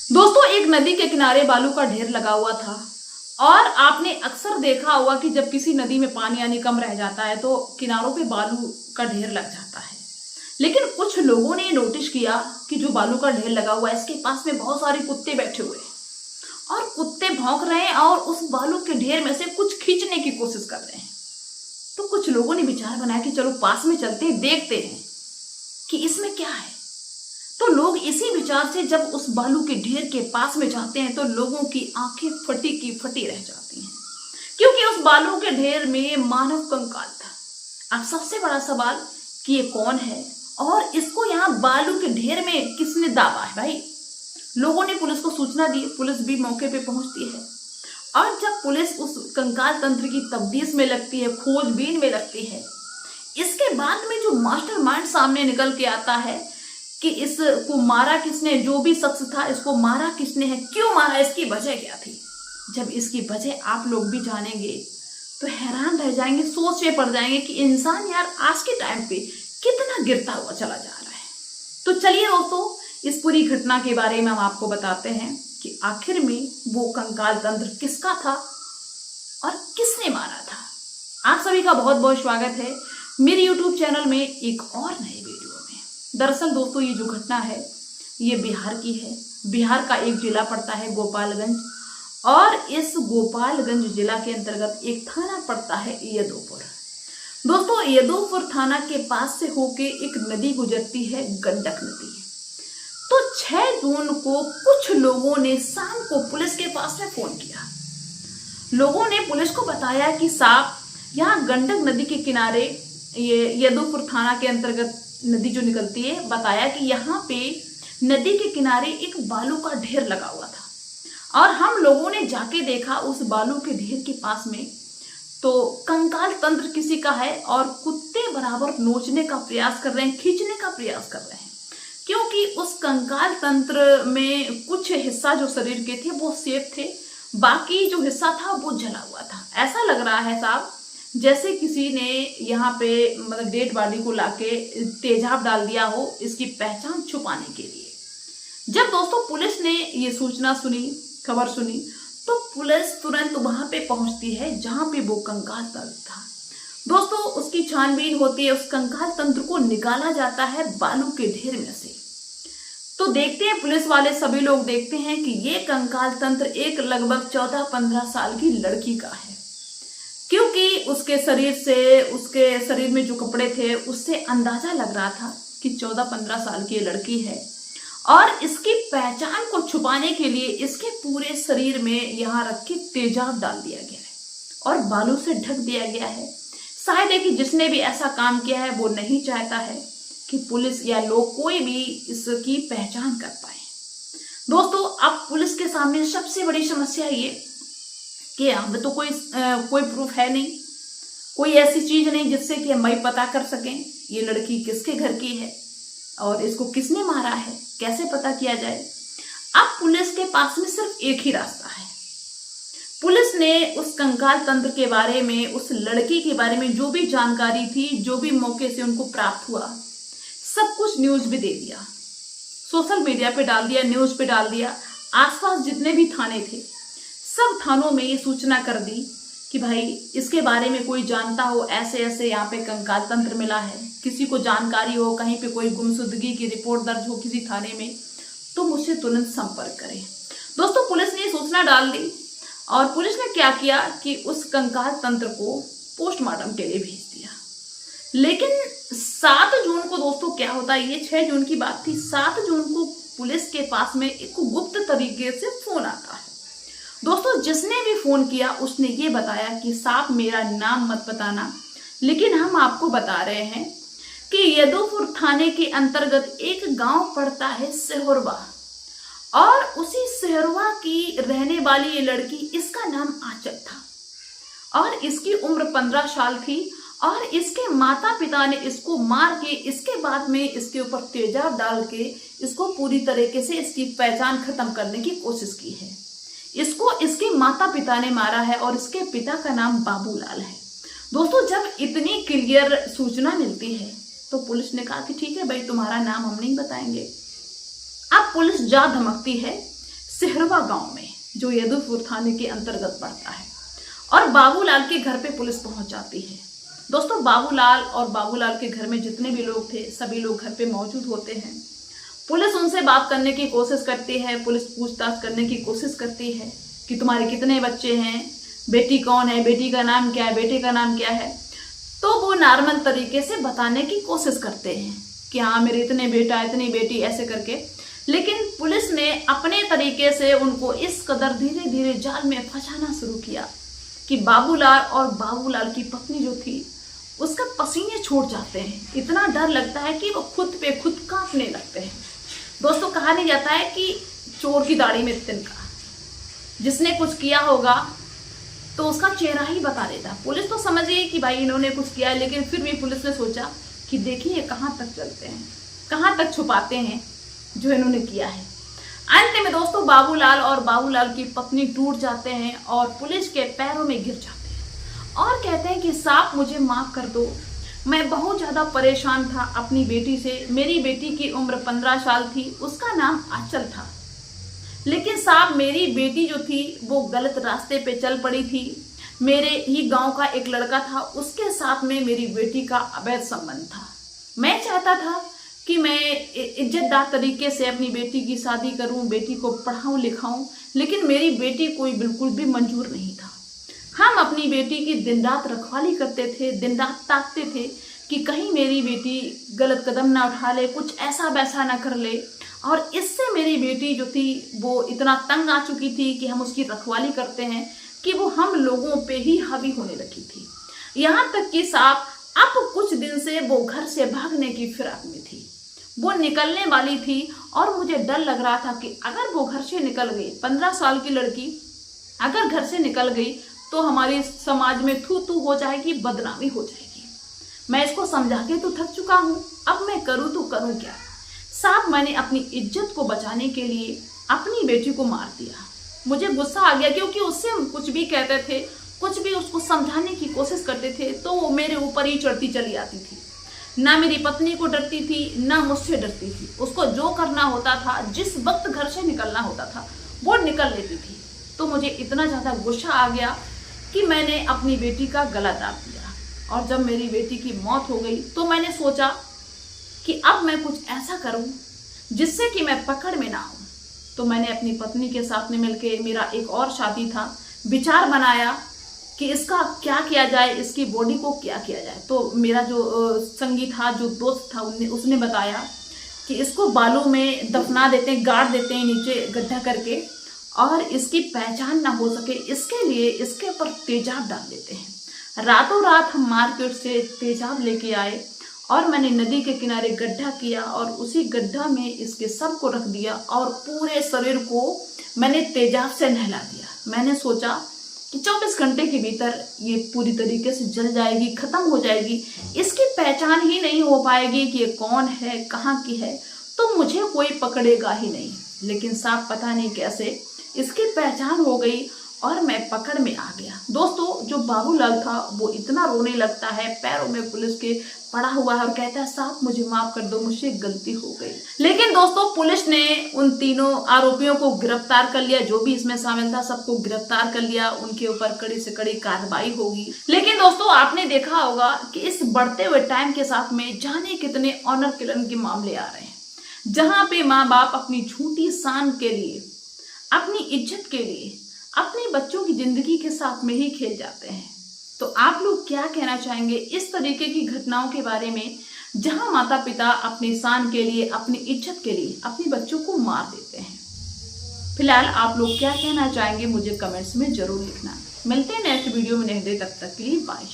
दोस्तों, एक नदी के किनारे बालू का ढेर लगा हुआ था और आपने अक्सर देखा होगा कि जब किसी नदी में पानी यानी कम रह जाता है तो किनारों पे बालू का ढेर लग जाता है। लेकिन कुछ लोगों ने नोटिस किया कि जो बालू का ढेर लगा हुआ है इसके पास में बहुत सारे कुत्ते बैठे हुए हैं और कुत्ते भौंक रहे हैं और उस बालू के ढेर में से कुछ खींचने की कोशिश कर रहे हैं। तो कुछ लोगों ने विचार बनाया कि चलो पास में चलते हैं, देखते हैं कि इसमें क्या है। तो लोग इसी विचार से जब उस बालू के ढेर के पास में जाते हैं तो लोगों की आंखें फटी की फटी रह जाती हैं, क्योंकि उस बालू के ढेर में मानव कंकाल था। अब सबसे बड़ा सवाल कि ये कौन है और इसको यहाँ बालू के ढेर में किसने दाबा है। भाई, लोगों ने पुलिस को सूचना दी, पुलिस भी मौके पे पहुंचती है और जब पुलिस उस कंकाल तंत्र की तफ्तीश में लगती है, खोजबीन में लगती है, इसके बाद में जो मास्टरमाइंड सामने निकल के आता है कि इसको मारा किसने, जो भी शख्स था इसको मारा किसने है, क्यों मारा, इसकी वजह क्या थी। जब इसकी वजह आप लोग भी जानेंगे तो हैरान रह जाएंगे, सोच में पड़ जाएंगे कि इंसान यार आज के टाइम पे कितना गिरता हुआ चला जा रहा है। तो चलिए दोस्तों, इस पूरी घटना के बारे में हम आपको बताते हैं कि आखिर में वो कंकाल तंत्र किसका था और किसने मारा था। आप सभी का बहुत बहुत स्वागत है मेरे YouTube चैनल में एक और नए वीडियो में। दरअसल दोस्तों, ये जो घटना है ये बिहार की है। बिहार का एक जिला पड़ता है गोपालगंज और इस गोपालगंज जिला के अंतर्गत एक थाना पड़ता है यदुपुर। दोस्तों, यदुपुर थाना के पास से होके एक नदी गुजरती है, गंडक नदी। तो 6 जून को कुछ लोगों ने शाम को पुलिस के पास में फोन किया। लोगों ने पुलिस को बताया कि साहब, यहाँ गंडक नदी के किनारे, ये यदुपुर थाना के अंतर्गत नदी जो निकलती है, बताया कि यहाँ पे नदी के किनारे एक बालू का ढेर लगा हुआ था और हम लोगों ने जाके देखा उस बालू के ढेर के पास में तो कंकाल तंत्र किसी का है और कुत्ते बराबर नोचने का प्रयास कर रहे हैं, खींचने का प्रयास कर रहे हैं, क्योंकि उस कंकाल तंत्र में कुछ हिस्सा जो शरीर के थे वो सेफ थे, बाकी जो हिस्सा था वो जला हुआ था। ऐसा लग रहा है साहब जैसे किसी ने यहाँ पे मतलब डेड बॉडी को लाके तेजाब डाल दिया हो इसकी पहचान छुपाने के लिए। जब दोस्तों पुलिस ने ये सूचना सुनी, खबर सुनी, तो पुलिस तुरंत वहां पे पहुंचती है जहां पे वो कंकाल तंत्र था। दोस्तों, उसकी छानबीन होती है, उस कंकाल तंत्र को निकाला जाता है बालू के ढेर में से। तो देखते हैं पुलिस वाले सभी लोग देखते हैं कि ये कंकाल तंत्र एक लगभग 14-15 साल की लड़की का है, क्योंकि उसके शरीर में जो कपड़े थे उससे अंदाजा लग रहा था कि 14-15 साल की लड़की है और इसकी पहचान को छुपाने के लिए इसके पूरे शरीर में यहाँ रख के तेजाब डाल दिया गया है और बालू से ढक दिया गया है। शायद है कि जिसने भी ऐसा काम किया है वो नहीं चाहता है कि पुलिस या लोग कोई भी इसकी पहचान कर पाए। दोस्तों, अब पुलिस के सामने सबसे बड़ी समस्या ये कि अब तो कोई प्रूफ है नहीं, कोई ऐसी चीज नहीं जिससे कि हम पता कर सकें ये लड़की किसके घर की है और इसको किसने मारा है, कैसे पता किया जाए। अब पुलिस के पास में सिर्फ एक ही रास्ता है। पुलिस ने उस कंकाल तंत्र के बारे में, उस लड़की के बारे में जो भी जानकारी थी, जो भी मौके से उनको प्राप्त हुआ, सब कुछ न्यूज भी दे दिया, सोशल मीडिया पे डाल दिया, न्यूज पे डाल दिया। आसपास जितने भी थाने थे सब थानों में ये सूचना कर दी कि भाई इसके बारे में कोई जानता हो, ऐसे ऐसे यहाँ पे कंकाल तंत्र मिला है, किसी को जानकारी हो, कहीं पे कोई गुमशुदगी की रिपोर्ट दर्ज हो किसी थाने में, तो मुझसे तुरंत संपर्क करें। दोस्तों, पुलिस ने सूचना डाल दी और पुलिस ने क्या किया कि उस कंकाल तंत्र को पोस्टमार्टम के लिए भेज दिया। लेकिन 7 जून को दोस्तों क्या होता है, ये 6 जून की बात थी, 7 जून को पुलिस के पास में एक गुप्त तरीके से फोन आता है। दोस्तों, जिसने भी फोन किया उसने ये बताया कि साहब मेरा नाम मत बताना, लेकिन हम आपको बता रहे हैं कि यदुपुर थाने के अंतर्गत एक गांव पड़ता है सेहरवा और उसी सेहरवा की रहने वाली ये लड़की, इसका नाम आंचल था और इसकी उम्र 15 साल थी और इसके माता पिता ने इसको मार के इसके बाद में इसके ऊपर तेजाब डाल के इसको पूरी तरीके से इसकी पहचान खत्म करने की कोशिश की है। इसको इसके माता पिता ने मारा है और इसके पिता का नाम बाबूलाल है। दोस्तों, जब इतनी क्लियर सूचना मिलती है तो पुलिस ने कहा कि ठीक है भाई, तुम्हारा नाम हम नहीं बताएंगे। अब पुलिस जा धमकती है सिहरवा गांव में, जो यदुपुर थाने के अंतर्गत पड़ता है। और बाबूलाल के घर पे पुलिस पहुंच जाती है। दोस्तों, बाबूलाल और बाबूलाल के घर में जितने भी लोग थे सभी लोग घर पे मौजूद होते हैं। पुलिस उनसे बात करने की कोशिश करती है, पुलिस पूछताछ करने की कोशिश करती है कि तुम्हारे कितने बच्चे हैं, बेटी कौन है, बेटी का नाम क्या है, बेटे का नाम क्या है। तो वो नॉर्मल तरीके से बताने की कोशिश करते हैं कि हाँ मेरे इतने बेटा इतनी बेटी ऐसे करके। लेकिन पुलिस ने अपने तरीके से उनको इस कदर धीरे धीरे जाल में फंसाना शुरू किया कि बाबूलाल और बाबूलाल की पत्नी जो थी उसका पसीने छूट जाते हैं। इतना डर लगता है कि वो खुद पे खुद कांपने लगते हैं। दोस्तों, कहा नहीं जाता है कि चोर की दाढ़ी में तिनका, जिसने कुछ किया होगा तो उसका चेहरा ही बता देता। पुलिस तो समझ गई कि भाई इन्होंने कुछ किया है, लेकिन फिर भी पुलिस ने सोचा कि देखिए कहाँ तक चलते हैं, कहाँ तक छुपाते हैं जो इन्होंने किया है। अंत में दोस्तों बाबूलाल और बाबूलाल की पत्नी टूट जाते हैं और पुलिस के पैरों में गिर जाते हैं और कहते हैं कि साहब मुझे माफ कर दो, मैं बहुत ज़्यादा परेशान था अपनी बेटी से। मेरी बेटी की उम्र 15 साल थी, उसका नाम आंचल था। लेकिन साहब मेरी बेटी जो थी वो गलत रास्ते पे चल पड़ी थी। मेरे ही गांव का एक लड़का था, उसके साथ में मेरी बेटी का अवैध संबंध था। मैं चाहता था कि मैं इज्जतदार तरीके से अपनी बेटी की शादी करूं, बेटी को पढ़ाऊं लिखाऊं, लेकिन मेरी बेटी कोई बिल्कुल भी मंजूर नहीं था। हम अपनी बेटी की दिन रात रखवाली करते थे, दिन रात ताकते थे कि कहीं मेरी बेटी गलत कदम ना उठा ले, कुछ ऐसा वैसा ना कर ले। और इससे मेरी बेटी जो थी वो इतना तंग आ चुकी थी कि हम उसकी रखवाली करते हैं कि वो हम लोगों पे ही हावी होने लगी थी। यहाँ तक कि साहब अब कुछ दिन से वो घर से भागने की फिराक में थी, वो निकलने वाली थी। और मुझे डर लग रहा था कि अगर वो घर से निकल गई, 15 साल की लड़की अगर घर से निकल गई तो हमारे समाज में थू थू हो जाएगी, बदनामी हो जाएगी। मैं इसको समझा के तो थक चुका हूँ, अब मैं करूँ तो करूँ क्या। साहब मैंने अपनी इज्जत को बचाने के लिए अपनी बेटी को मार दिया। मुझे गुस्सा आ गया क्योंकि उससे हम कुछ भी कहते थे, कुछ भी उसको समझाने की कोशिश करते थे तो वो मेरे ऊपर ही चढ़ती चली आती थी। ना मेरी पत्नी को डरती थी, ना मुझसे डरती थी। उसको जो करना होता था, जिस वक्त घर से निकलना होता था वो निकल लेती थी। तो मुझे इतना ज़्यादा गुस्सा आ गया कि मैंने अपनी बेटी का गला दाब दिया। और जब मेरी बेटी की मौत हो गई तो मैंने सोचा कि अब मैं कुछ ऐसा करूं जिससे कि मैं पकड़ में ना आऊं। तो मैंने अपनी पत्नी के साथ में मिलके, मेरा एक और शादी था, विचार बनाया कि इसका क्या किया जाए, इसकी बॉडी को क्या किया जाए। तो मेरा जो संगी था, जो दोस्त था, उसने बताया कि इसको बालू में दफना देते हैं, गाड़ देते हैं नीचे गड्ढा करके, और इसकी पहचान ना हो सके इसके लिए इसके ऊपर तेजाब डाल देते हैं। रातों रात हम मार्केट से तेजाब लेके आए और मैंने नदी के किनारे गड्ढा किया और उसी गड्ढा में इसके सर को रख दिया और पूरे शरीर को मैंने तेजाब से नहला दिया। मैंने सोचा कि 24 घंटे के भीतर ये पूरी तरीके से जल जाएगी, खत्म हो जाएगी, इसकी पहचान ही नहीं हो पाएगी कि ये कौन है, कहाँ की है, तो मुझे कोई पकड़ेगा ही नहीं। लेकिन साहब पता नहीं कैसे इसकी पहचान हो गई और मैं पकड़ में आ गया। दोस्तों, जो बाबूलाल था वो इतना रोने लगता है, पैरों में पुलिस के पड़ा हुआ है और कहता है साहब मुझे माफ कर दो, मुझसे गलती हो गई। लेकिन दोस्तों पुलिस ने उन तीनों आरोपियों को गिरफ्तार कर लिया, जो भी इसमें शामिल था सबको गिरफ्तार कर लिया। उनके ऊपर कड़ी से कड़ी कार्रवाई होगी। लेकिन दोस्तों आपने देखा होगा कि इस बढ़ते हुए टाइम के साथ में जाने कितने ऑनर किलिंग के मामले आ रहे हैं, जहां पे माँ बाप अपनी झूठी शान के लिए, अपनी इज्जत के लिए, अपने बच्चों की जिंदगी के साथ में ही खेल जाते हैं। तो आप लोग क्या कहना चाहेंगे इस तरीके की घटनाओं के बारे में, जहां माता पिता अपनी शान के लिए, अपनी इज्जत के लिए अपने बच्चों को मार देते हैं। फिलहाल आप लोग क्या कहना चाहेंगे मुझे कमेंट्स में जरूर लिखना। मिलते हैं नेक्स्ट वीडियो में, नहीं दे तब तक के लिए बाय।